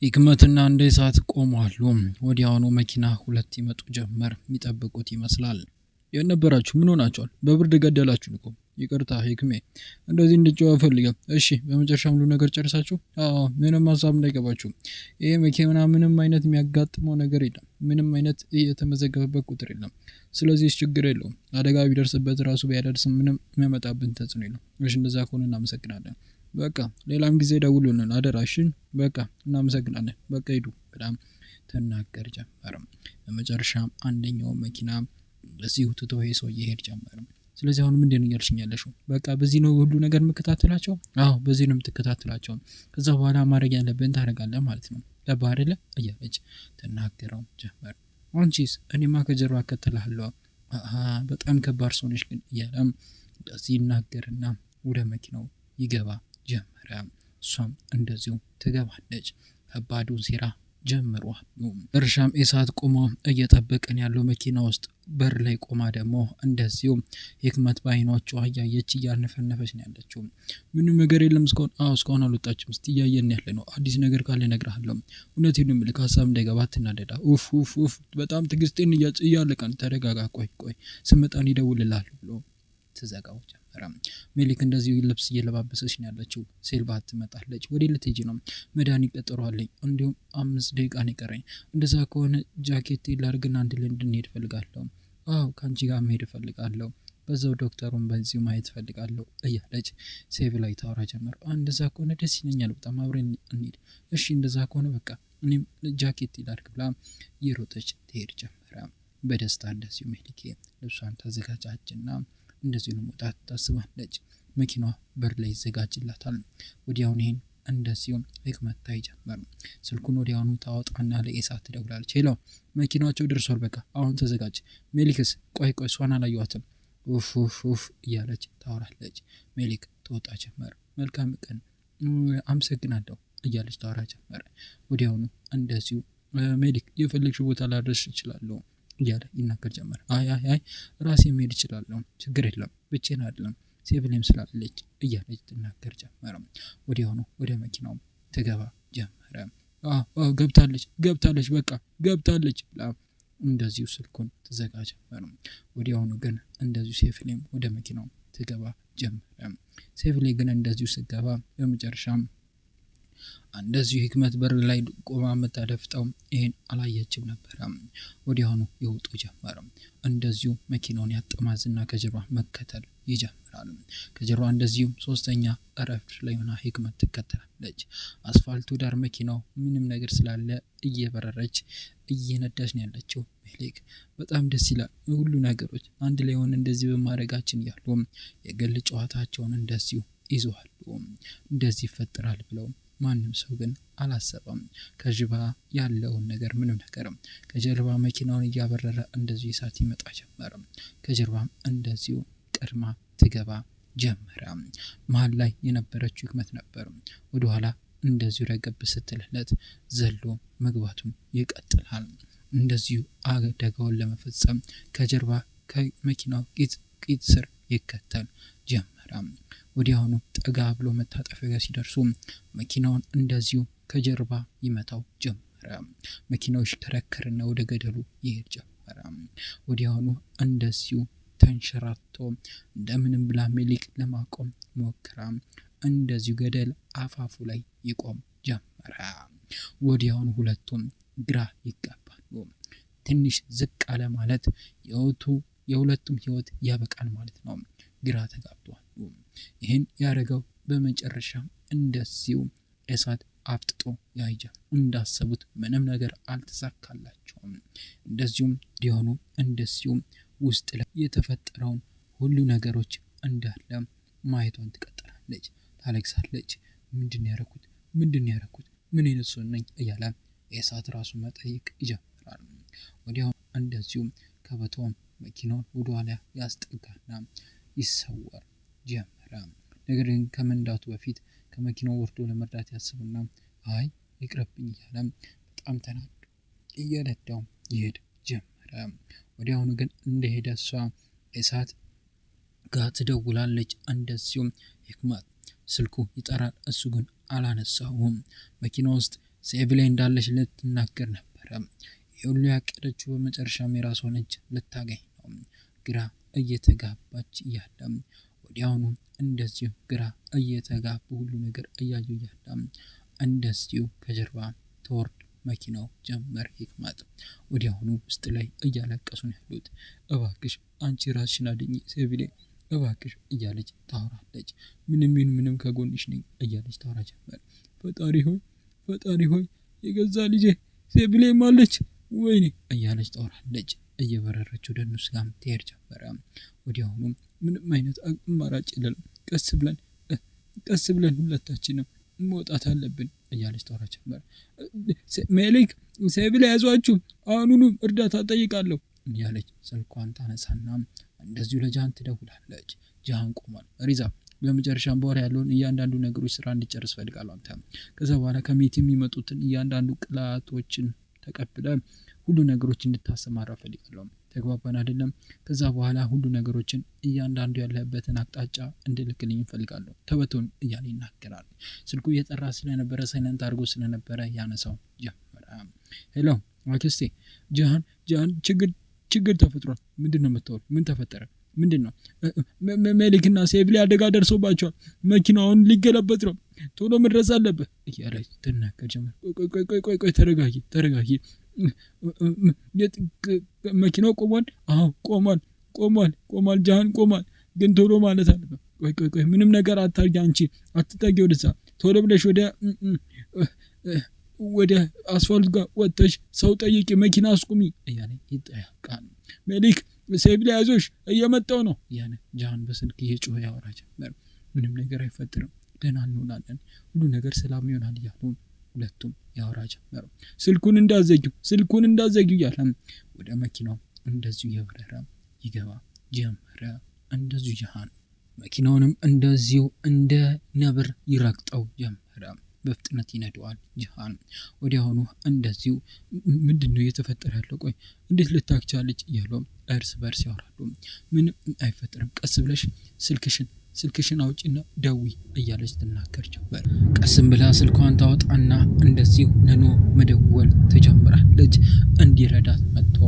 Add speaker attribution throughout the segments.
Speaker 1: ህክመትና እንደ እሳት ቆመዋል። ወዲያውኑ መኪና ሁለት ይመጡ ጀመር። የሚጠብቁት ይመስላል። የነበራችሁ ምን ሆናችኋል? በብርድ ገደላችሁን እኮ። ይቅርታ ህክሜ፣ እንደዚህ እንድጨዋ ፈልጋለሁ። እሺ፣ በመጨረሻ ሁሉ ነገር ጨርሳችሁ? አዎ፣ ምንም ሀሳብ እንዳይገባችሁ። ይሄ መኪና ምንም አይነት የሚያጋጥመው ነገር የለም። ምንም አይነት የተመዘገበበት ቁጥር የለም። ስለዚህ ችግር የለውም። አደጋ ቢደርስበት ራሱ ቢያደርስ ምንም የሚያመጣብን ተጽዕኖ የለም። እሺ፣ እንደዛ ከሆነ እናመሰግናለን። በቃ ሌላም ጊዜ ደውሉልን አደራሽን። በቃ እናመሰግናለን። በቃ ሂዱ። በጣም ተናገር ጀመረ። በመጨረሻም አንደኛው መኪና በዚህ ትቶ ይሄ ሰው ይሄድ ጀመረ። ስለዚህ አሁን ምንድን ነው እያልሽኝ ያለሽው? በቃ በዚህ ነው ሁሉ ነገር የምከታተላቸው? አዎ በዚህ ነው የምትከታተላቸው። ከዛ በኋላ ማድረግ ያለብን ታደርጋለህ ማለት ነው። ገባህ አይደለ? እያለች ተናገረው ጀመረ። አንቺስ? እኔማ ከጀርባ እከተልሃለሁ። በጣም ከባድ ሰው ነሽ ግን እያለም እንደዚህ ይናገርና ወደ መኪናው ይገባ ጀመረ። እሷም እንደዚሁ ትገባለች። ከባዱን ሴራ ጀምሯል። እርሻም እሳት ቆሞ እየጠበቀን ያለው መኪና ውስጥ በር ላይ ቆማ ደግሞ እንደዚሁ ህክመት በአይኖቿ እያየች እያነፈነፈች ነው ያለችው። ምንም ነገር የለም እስካሁን አልወጣችም። እስቲ እያየን ያለ ነው። አዲስ ነገር ካለ እነግርሃለሁ። እውነቴን ነው የምልህ፣ ሀሳብ እንዳይገባ ትናደዳ። ኡፍ በጣም ትግስቴን እያለቀን። ተረጋጋ። ቆይ ስመጣን ይደውልልሃል ብሎ ትዘጋው ጀመረ። ሜሊክ እንደዚሁ ልብስ እየለባበሰች ነው ያለችው። ሴልባት ትመጣለች። ወዴት ልትሄጂ ነው? መድኃኒት ቀጠሮ አለኝ፣ እንዲሁም 5 ደቂቃ ነው የቀረኝ። እንደዛ ከሆነ ጃኬት ላድርግና አንድ ላይ እንድንሄድ እፈልጋለሁ። አዎ ከአንቺ ጋር መሄድ እፈልጋለሁ። በዛው ዶክተሩን በዚሁ ማየት እፈልጋለሁ እያለች ሴቭ ላይ ታወራ ጀመር። እንደዛ ከሆነ ደስ ይለኛል፣ በጣም አብረን እንሂድ። እሺ እንደዛ ከሆነ በቃ እኔም ጃኬት ላድርግ ብላ እየሮጠች ትሄድ ጀመረ። በደስታ እንደዚሁ ሜሊክ ልብሷን ታዘጋጃችና እንደዚሁ መውጣት ታስባለች። መኪናዋ በር ላይ ይዘጋጅላታል። ወዲያውኑ ይሄን እንደዚሁ ህክመት ታይጀመር። ስልኩን ወዲያውኑ ታወጣና ለኢሳት ትደውላለች። ሄሎ፣ መኪናቸው ደርሷል፣ በቃ አሁን ተዘጋጅ። ሜሊክስ? ቆይ እሷን አላየኋትም። ኡፍ እያለች ታወራለች። ሜሊክ ተወጣ ጀመር። መልካም ቀን፣ አመሰግናለሁ እያለች ታወራ ጀመር። ወዲያውኑ እንደዚሁ ሜሊክ የፈለግሽው ቦታ ላድረስ እችላለሁ እያለ ይናገር ጀመር። አይ ራሴ መሄድ እችላለሁ፣ ችግር የለም፣ ብቻዬን አይደለም ሴቭሌም ስላለች እያለች ትናገር ጀመረ። ወዲያውኑ ወደ መኪናው ትገባ ጀመረ። ገብታለች በቃ ገብታለች ብላ እንደዚሁ ስልኩን ትዘጋ ጀመረ። ወዲያውኑ ግን እንደዚሁ ሴቭሌም ወደ መኪናው ትገባ ጀመረ። ሴቭሌ ግን እንደዚሁ ስገባ በመጨረሻም እንደዚሁ ህክመት በር ላይ ቆማ መታደፍጠው ይሄን አላየችም ነበር። ወዲያውኑ ይወጡ ጀመረ። እንደዚሁ መኪናውን ያጠማዝና ከጀርባ መከተል ይጀምራል። ከጀርባ እንደዚሁ ሶስተኛ ረፍት ላይ ሆና ህክመት ትከተላለች። አስፋልቱ ዳር መኪናው ምንም ነገር ስላለ እየበረረች እየነዳች ነው ያለችው። ሜሊክ በጣም ደስ ይላል። ሁሉ ነገሮች አንድ ላይ ሆነ እንደዚህ በማድረጋችን ያሉ የግል ጨዋታቸውን እንደዚሁ ይዘዋል። እንደዚህ ይፈጠራል ብለው ማንም ሰው ግን አላሰበም። ከጀርባ ያለውን ነገር ምንም ነገር ከጀርባ መኪናውን እያበረረ እንደዚሁ እሳት ይመጣ ጀመረ። ከጀርባም እንደዚሁ ቀድማ ትገባ ጀመረ። መሀል ላይ የነበረችው ህክመት ነበር። ወደ ኋላ እንደዚሁ ረገብ ስትልለት ዘሎ መግባቱን ይቀጥላል። እንደዚሁ አደጋውን ለመፈጸም ከጀርባ ከመኪናው ቂጥ ስር ይከተል ጀመረ። ወዲያውኑ ጠጋ ብሎ መታጠፊያ ጋር ሲደርሱ መኪናውን እንደዚሁ ከጀርባ ይመታው ጀመረ። መኪናው ይሽከረከርና ወደ ገደሉ ይሄድ ጀመረ። ወዲያውኑ እንደዚሁ ተንሸራቶ እንደምንም ብላ ሜሊክ ለማቆም ሞክራ እንደዚሁ ገደል አፋፉ ላይ ይቆም ጀመረ። ወዲያውኑ ሁለቱም ግራ ይጋባሉ። ትንሽ ዝቅ አለ ማለት የሁለቱም ህይወት ያበቃል ማለት ነው። ግራ ተጋብቷል። ይህን ያደረገው በመጨረሻ እንደዚሁ እሳት አፍጥጦ ያይጃ እንዳሰቡት ምንም ነገር አልተሳካላቸውም። እንደዚሁም ሊሆኑ እንደዚሁም ውስጥ ላይ የተፈጠረውን ሁሉ ነገሮች እንዳለ ማየቷን ትቀጥላለች። ታለቅሳለች። ምንድን ያደረኩት ምን አይነት ሰው ነኝ እያለ እሳት ራሱ መጠየቅ ይጀምራል። ወዲያው እንደዚሁም ከበቶም መኪናውን ወደ ኋላ ያስጠጋና ይሰወር ጀመረ። ነገር ግን ከመንዳቱ በፊት ከመኪናው ወርዶ ለመርዳት ያስብና አይ ይቅርብኝ እያለ በጣም ተናዶ እየነዳው ይሄድ ጀመረ። ወዲያውኑ ግን እንደሄደ እሷ እሳት ጋር ትደውላለች። እንደዚሁም ህክመት ስልኩ ይጠራል። እሱ ግን አላነሳውም። መኪና ውስጥ ሴቭ ላይ እንዳለች ልትናገር ነበረ። ሁሉ ያቀደችው በመጨረሻም የራሷን እጅ ልታገኝ ነው። ግራ እየተጋባች እያለ ወዲያውኑ እንደዚሁ ግራ እየተጋቡ ሁሉ ነገር እያዩ እያለ እንደዚሁ ከጀርባ ተወርድ መኪናው ጀመር ህክመት። ወዲያውኑ ውስጥ ላይ እያለቀሱ ነው ያሉት። እባክሽ አንቺ ራስሽን አድኚ ሴቪሌ እባክሽ እያለች ታወራለች። ምንም ከጎንሽ ነኝ እያለች ታወራ ጀመር። ፈጣሪ ሆይ የገዛ ልጄ ሴቪሌ ማለች ወይኔ እያለች ታወራለች። እየበረረች ወደ እነሱ ጋር ትሄድ ጀመረ። ወዲያውኑ ምንም አይነት አማራጭ የለም፣ ቀስ ብለን ሁለታችንም መውጣት አለብን እያለች ታወራ ጀመር። ሜሊክ ሴቪሌ ያዟችሁ፣ አሁኑኑ እርዳታ ጠይቃለሁ እያለች ስልኳን ታነሳና እንደዚሁ ለጃን ትደውላለች። ጃን ቆሟል። ሪዛ በመጨረሻም በወር ያለውን እያንዳንዱ ነገሮች ስራ እንዲጨርስ ፈልጋለሁ አንተ። ከዛ በኋላ ከሚት የሚመጡትን እያንዳንዱ ቅላቶችን ተቀብለ ሁሉ ነገሮች እንድታሰማራ ፈልጋለሁ። ተግባባን አይደለም? ከዛ በኋላ ሁሉ ነገሮችን እያንዳንዱ ያለበትን አቅጣጫ እንድልክልኝ ፈልጋለሁ። ተበቶን እያለ ይናገራል። ስልኩ እየጠራ ስለነበረ ሳይለንት አድርጎ ስለነበረ ያነሳው ጀመረ። ሄሎ አክስቴ፣ ጃን ችግር ተፈጥሯል። ምንድነው የምትወር? ምን ተፈጠረ? ምንድነው? ሜሊክና ሴቪሌ አደጋ ደርሶባቸዋል። መኪናውን ሊገለበጥ ነው። ቶሎ መድረስ አለበት እያለች ትናገር ጀመር። ቆይ ተረጋጊ። መኪናው ቆሟል? አዎ ቆሟል። ጃን ቆሟል፣ ግን ቶሎ ማለት አለበት። ቆይ ምንም ነገር አታርጊ፣ አንቺ አትጠጊ ወደዛ። ቶሎ ብለሽ ወደ አስፋልት ጋር ወጥተሽ ሰው ጠይቂ፣ መኪና አስቁሚ እያለ ይጠያቃል። ሜሊክ ሴቪሌ ያዞሽ እየመጣው ነው እያለ ጃን በስልክ እየጮኸ ያወራ ጀመር። ምንም ነገር አይፈጠርም፣ ደህና እንሆናለን፣ ሁሉ ነገር ሰላም ይሆናል እያሉ ሁለቱም ያወራ ጀመሩ። ስልኩን እንዳዘጊው እያለ ወደ መኪናው እንደዚሁ የበረረ ይገባ ጀመረ። እንደዚሁ ጃን መኪናውንም እንደዚሁ እንደ ነብር ይረግጠው ጀመረ። በፍጥነት ይነደዋል ጃን። ወዲያውኑ እንደዚሁ ምንድነው እየተፈጠረ ያለው? ቆይ እንዴት ልታክቻለች እያሉ እርስ በርስ ያወራሉ። ምን አይፈጠርም፣ ቀስ ብለሽ ስልክሽን አውጪና ደዊ እያለች ትናገር ጀመር። ቀስም ብላ ስልኳን ታወጣና እንደዚሁ ነኖ መደወል ትጀምራለች። እንዲረዳት መጥቶ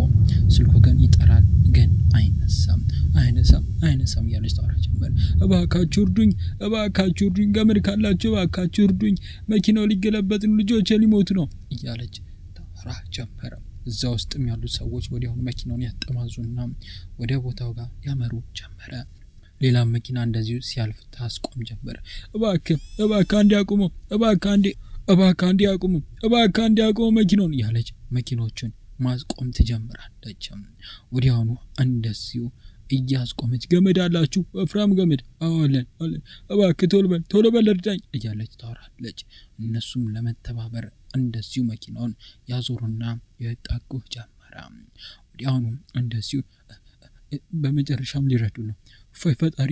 Speaker 1: ስልኩ ግን ይጠራል፣ ግን አይነሳም እያለች ታወራ ጀመር። እባካችሁ እርዱኝ፣ ገመድ ካላችሁ እባካችሁ እርዱኝ፣ መኪናው ሊገለበጥ ነው፣ ልጆቼ ሊሞቱ ነው እያለች ታወራ ጀመረ። እዛ ውስጥም ያሉት ሰዎች ወዲያውኑ መኪናውን ያጠማዙና ወደ ቦታው ጋር ያመሩ ጀመረ። ሌላ መኪና እንደዚሁ ሲያልፍ ታስቆም ጀመረ። እባክህ እንዲያቆሙ መኪናውን እያለች መኪኖቹን ማስቆም ትጀምራለች። ወዲያውኑ እንደዚሁ እያስቆመች ገመድ አላችሁ? ወፍራም ገመድ አለን። እባክህ ቶሎ በል እርዳኝ እያለች ታወራለች። እነሱም ለመተባበር እንደዚሁ መኪናውን ያዞሩና ያጣቁ ጀመረ። ወዲያውኑ እንደዚሁ በመጨረሻም ሊረዱ ነው። ፈጣሪ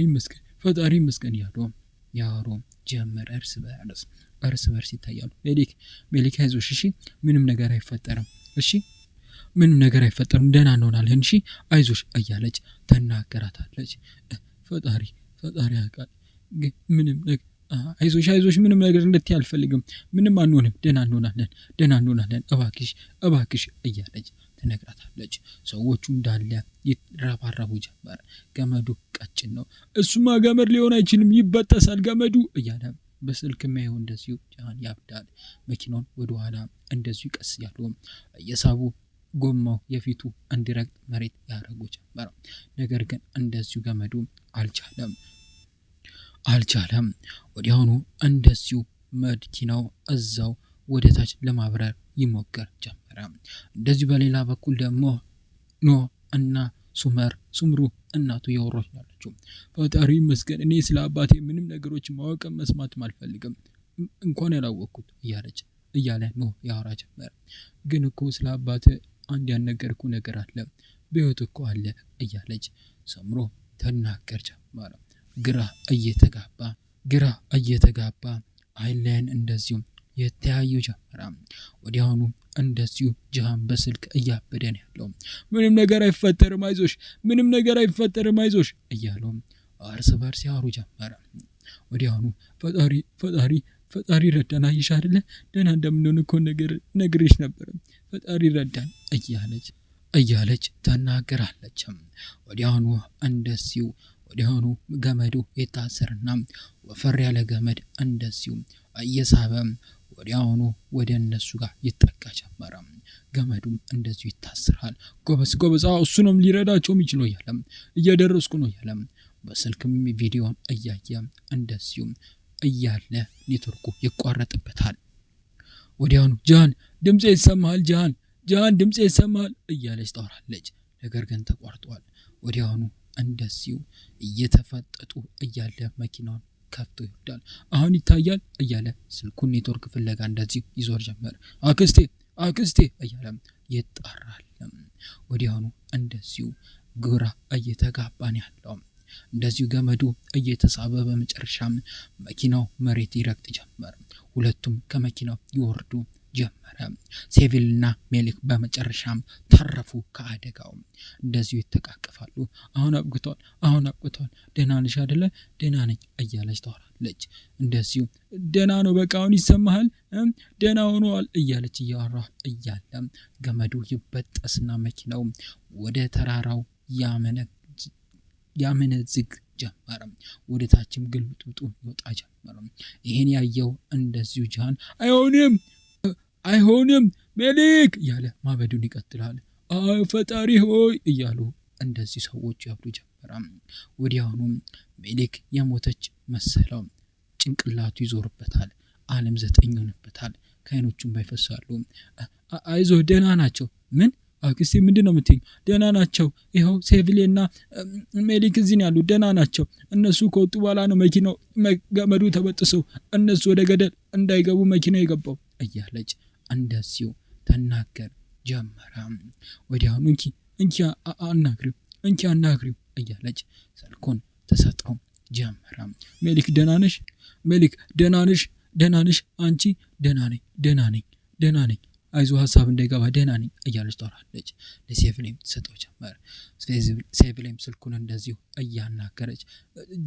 Speaker 1: ይመስገን ያወሩ ጀመረ። እርስ በርስ ይታያሉ። ሜሊክ አይዞሽ፣ እሺ ምንም ነገር አይፈጠርም፣ ደህና እንሆናለን፣ እሺ አይዞሽ እያለች ተናገራታለች። ፈጣሪ ያውቃል፣ ግን ምንም ነገር አይዞሽ ምንም ነገር እንድትይ አልፈልግም፣ ምንም አንሆንም፣ ደህና እንሆናለን እባክሽ እያለች ትነግራታለች። ሰዎቹ እንዳለ ይረባረቡ ጀመር። ገመዱ ቀጭን ነው፣ እሱማ ገመድ ሊሆን አይችልም፣ ይበጠሳል ገመዱ እያለ በስልክ የሚያየው እንደዚሁ ጃን ያብዳል። መኪናውን ወደ ኋላ እንደዚሁ ቀስ ያሉ እየሳቡ ጎማው የፊቱ እንዲረግጥ መሬት ያደረጉ ጀመር። ነገር ግን እንደዚሁ ገመዱ አልቻለም። ወዲያውኑ እንደዚሁ መኪናው እዛው ወደ ታች ለማብረር ይሞክር ጀመረ። እንደዚሁ በሌላ በኩል ደግሞ ኖ እና ሱምሩ እናቱ ያወራች ናቸው። ፈጣሪ ይመስገን፣ እኔ ስለ አባቴ ምንም ነገሮች ማወቅ መስማትም አልፈልግም፣ እንኳን ያላወቅኩት እያለ ኖ ያወራ ጀመረ። ግን እኮ ስለ አባቴ አንድ ያነገርኩ ነገር አለ፣ በህይወት እኮ አለ እያለች ሱምሩ ተናገር ጀመረ። ግራ እየተጋባ አይለን እንደዚሁ የተያዩ ጀመረ። ወዲያውኑ እንደዚሁ ጃን በስልክ እያበደ ነው ያለው። ምንም ነገር አይፈጠርም አይዞሽ እያሉ እርስ በርስ ያወሩ ጀመረ። ወዲያውኑ ፈጣሪ ረዳን አይሽ አይደለ ደህና እንደምንሆን እኮ ነግሬሽ ነበር ፈጣሪ ረዳን እያለች ተናገራለች። ወዲያውኑ እንደዚሁ ወዲያውኑ ገመዱ የታሰርና ወፈር ያለ ገመድ እንደዚሁ እየሳበ ወዲያውኑ ወደ እነሱ ጋር ይጠጋ ጀመረ። ገመዱም እንደዚሁ ይታሰራል። ጎበዝ እሱ ነው ሊረዳቸው የሚችለው እየደረስኩ ነው በስልክም ቪዲዮን እያየ እንደዚሁ እያለ ኔትወርኩ ይቋረጥበታል። ወዲያውኑ ጃን ድምጼ ይሰማል እያለች ታወራለች። ነገር ግን ተቋርጧል። ወዲያውኑ እንደዚሁ እየተፈጠጡ እያለ መኪናውን ከፍቶ ይወርዳል። አሁን ይታያል እያለ ስልኩን ኔትወርክ ፍለጋ እንደዚሁ ይዞር ጀመር። አክስቴ እያለ ይጣራል። ወዲያውኑ እንደዚሁ ግራ እየተጋባን ያለው እንደዚሁ ገመዱ እየተሳበ በመጨረሻም መኪናው መሬት ይረግጥ ጀመር። ሁለቱም ከመኪናው ይወርዱ ጀመረ። ሴቪልና ሜሊክ በመጨረሻም ተረፉ ከአደጋው። እንደዚሁ ይተቃቀፋሉ። አሁን አብቅቷል ደህና ነሽ አይደለ? ደህና ነኝ እያለች ታወራለች። እንደዚሁ ደህና ነው በቃ አሁን ይሰማሃል ደህና ሆኗል እያለች እያወራ እያለ ገመዱ ይበጠስና መኪናው ወደ ተራራው ያመነዝግ ጀመረ። ወደ ታችም ግልብጥብጡ ይወጣ ጀመረ። ይሄን ያየው እንደዚሁ ጃን አይሆንም ሜሊክ እያለ ማበዱን ይቀጥላል። ፈጣሪ ሆይ እያሉ እንደዚህ ሰዎች ያብዱ ጀመረ። ወዲያውኑ ሜሊክ የሞተች መሰለው። ጭንቅላቱ ይዞርበታል። ዓለም 9 ይሆንበታል። ከዓይኖቹም ባይፈሳሉ። አይዞህ ደህና ናቸው። ምን አክስቴ ምንድነው የምትይኝ? ደህና ናቸው። ይኸው ሴቪሌና ሜሊክ እዚህ ያሉ ደህና ናቸው። እነሱ ከወጡ በኋላ ነው መኪናው ገመዱ ተበጥሰው እነሱ ወደ ገደል እንዳይገቡ መኪናው የገባው እያለች እንደዚሁ ተናገር ጀመረ። ወዲያውኑ እንኪ አናግሪው እያለች ስልኩን ተሰጠው ጀመረ። ሜሊክ ደህና ነሽ? አንቺ? ደህና ነኝ አይዞ ሀሳብ እንዳይገባ ደህና ነኝ እያለች ታወራለች። ለሴቪሌም ተሰጠው ጀመረ። ሴቪሌም ስልኩን እንደዚሁ እያናገረች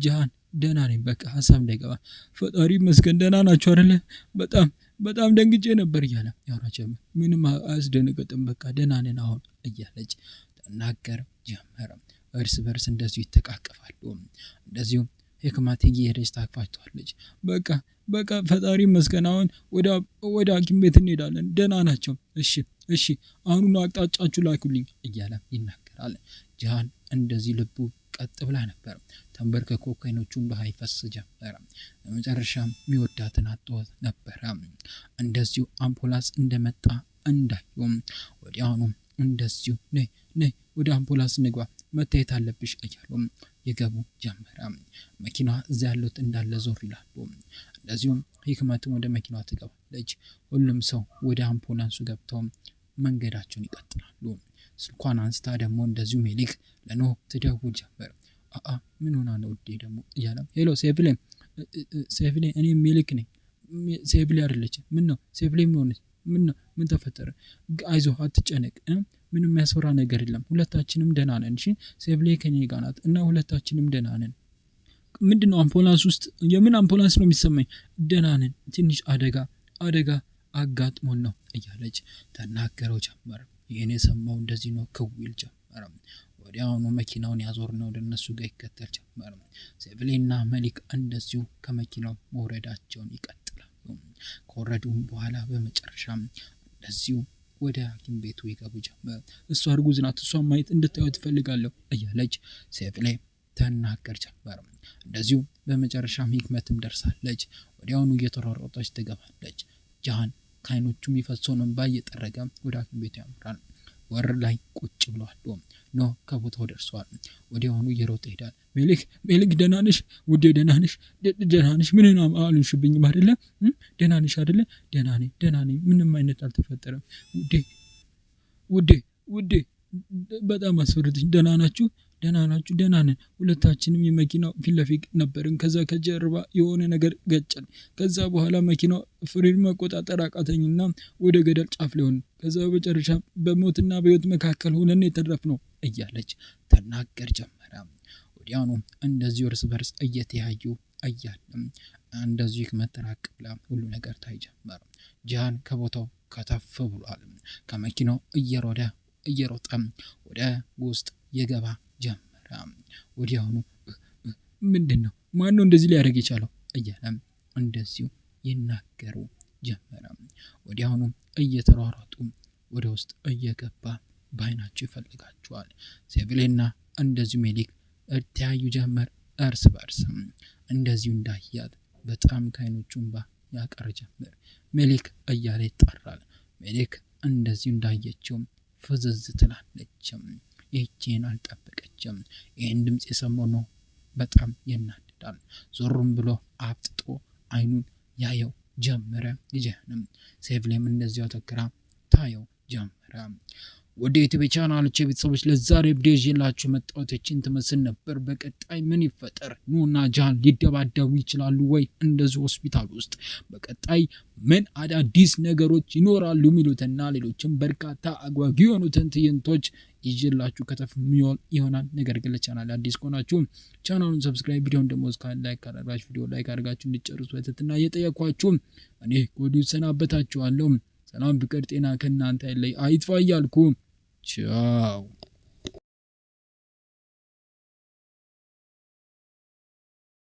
Speaker 1: ጃን ደህና ነኝ በቃ ሀሳብ እንዳይገባ ፈጣሪ ይመስገን ደህና ናቸው አይደለ? በጣም ደንግጬ ነበር እያለ ያወራ ጀመረ። ምንም አያስደነግጥም በቃ ደህና ነን አሁን እያለች ተናገር ጀመረ። እርስ በርስ እንደዚሁ ይተቃቀፋሉ። እንደዚሁ ህክማት እየሄደች ታቅፋቸዋለች። በቃ ፈጣሪ ይመስገን አሁን ወደ ሐኪም ቤት እንሄዳለን ደህና ናቸው። እሺ አሁኑኑ አቅጣጫችሁ ላኩልኝ እያለ ይናገራል። ጃን እንደዚህ ልቡ ቀጥ ብላ ነበር። ተንበርከኮ ከዓይኖቹ እንባ ይፈስ ጀመረ። በመጨረሻም የሚወዳትን አጥቶት ነበረ። እንደዚሁ አምቡላንስ እንደመጣ እንዳዩም ወዲያውኑ እንደዚሁ ነይ ወደ አምቡላንስ ንግባ መታየት አለብሽ እያሉ ይገቡ ጀመረ። መኪናዋ እዛ ያሉት እንዳለ ዞር ይላሉ። እንደዚሁም ህክመትም ወደ መኪናዋ ትገባለች። ሁሉም ሰው ወደ አምቡላንሱ ገብተው መንገዳቸውን ይቀጥላሉ። ስልኳን አንስታ ደግሞ እንደዚሁ ሜሊክ ለኖህ ትደውል ጀመር። ምን ሆና ነው ውዴ ደግሞ እያለ ሄሎ ሴቪሌ እኔ ሜሊክ ነኝ። ሴቪሌ አይደለች። ምን ነው ሴቪሌ ምን ተፈጠረ? አይዞህ አትጨነቅ ምንም የሚያስፈራ ነገር የለም ሁለታችንም ደህና ነን። እሺ ሴቪሌ ከኔ ጋር ናት እና ሁለታችንም ደህና ነን። ምንድነው አምቡላንስ ውስጥ የምን አምቡላንስ ነው የሚሰማኝ? ደህና ነን ትንሽ አደጋ አጋጥሞን ነው እያለች ተናገረው ጀመረ። ይሄን የሰማው እንደዚህ ነው ከዊል ጀመረ። ወዲያውኑ መኪናውን ያዞርና ወደ እነሱ ጋር ይከተል ጀመረ። ሴቪሌና ሜሊክ እንደዚሁ ከመኪናው መውረዳቸውን ይቀጥላሉ። ከወረዱም በኋላ በመጨረሻም እንደዚሁ ወደ ሐኪም ቤቱ ይገቡ ጀመረ። እሷ እርጉዝ ናት እሷን ማየት እንድታዩት እፈልጋለሁ እያለች ሴቪሌ ተናገር ጀመረ። እንደዚሁ በመጨረሻም ህክመትም ደርሳለች። ወዲያውኑ እየተሯሯጠች ትገባለች። ጃን ከዓይኖቹ የሚፈሰውን እንባ እየጠረገ ወደ ሐኪም ቤቱ ያመራል። ወር ላይ ቁጭ ብለዋል። ኖህ ከቦታው ደርሷል። ወዲያውኑ እየሮጠ ሄዳል። ሜሊክ ደህና ነሽ ውዴ? ደህና ነሽ? ምንም አልሆንሽብኝም አይደለ? ደህና ነሽ አይደለ? ደህና ነኝ ምንም አይነት አልተፈጠረም ውዴ በጣም አስፈርተኝ። ደህና ናችሁ? ደህና ነን። ሁለታችንም የመኪናው ፊት ለፊት ነበርን። ከዛ ከጀርባ የሆነ ነገር ገጨን። ከዛ በኋላ መኪናው ፍሬን መቆጣጠር አቃተኝና ወደ ገደል ጫፍ ላይ ሆነ። ከዛ በመጨረሻ በሞትና በህይወት መካከል ሆነን የተረፍነው እያለች ተናገር ጀመረ። ወዲያውኑ እንደዚህ እርስ በርስ እየተያዩ እያለም እንደዚህ መተራቅ ብላ ሁሉ ነገር ታይጀመር። ጃን ከቦታው ከተፍ ብሏል። ከመኪናው እየሮጠ ወደ ውስጥ የገባ ጀመረ። ወዲያውኑ ምንድነው ማነው እንደዚህ ሊያደርግ የቻለው እያለ እንደዚሁ ይናገሩ ጀመረ። ወዲያውኑ እየተሯሯጡ ወደ ውስጥ እየገባ ባይናቸው ይፈልጋቸዋል። ሴቪሌና እንደዚሁ ሜሊክ ተያዩ ጀመር እርስ በርስ። እንደዚሁ እንዳያት በጣም ከዓይኖቹ እንባ ያቀር ጀመር። ሜሊክ እያለ ይጠራል። ሜሊክ እንደዚሁ እንዳየችው ፍዝዝ ትላለች። ይህችን አልጠበቀችም። ይህን ድምፅ የሰማው ነው በጣም ይናደዳል። ዞሩም ብሎ አፍጥጦ አይኑን ያየው ጀመረ። ይጀንም ሴቪሌም እንደዚያው ተከራ ታየው ጀመረ። ወደ ዩቲዩብ ቻናሎች ቤተሰቦች ለዛሬ ቪዲዮ ይዤላችሁ መጣሁት እቺን ትመስል ነበር። በቀጣይ ምን ይፈጠር? ኑና ጃን ሊደባደቡ ይችላሉ ወይ እንደዚህ ሆስፒታል ውስጥ? በቀጣይ ምን አዳዲስ ነገሮች ይኖራሉ የሚሉትና ሌሎችም በርካታ አጓጊ የሆኑትን ትዕይንቶች ይዤላችሁ ከተፍ ይሆናል። ነገር ግን ለቻናል አዲስ ከሆናችሁ ቻናሉን ሰብስክራይብ፣ ቪዲዮውን ደግሞ ላይክ አድርጋችሁ ቪዲዮ ላይክ አድርጋችሁ እንድትጨርሱ በትህትና እየጠየኳችሁ እኔ ወዲሁ ሰናበታችኋለሁ። ሰላም ፍቅር ጤና ከእናንተ ላይ አይጥፋ እያልኩ ቻው።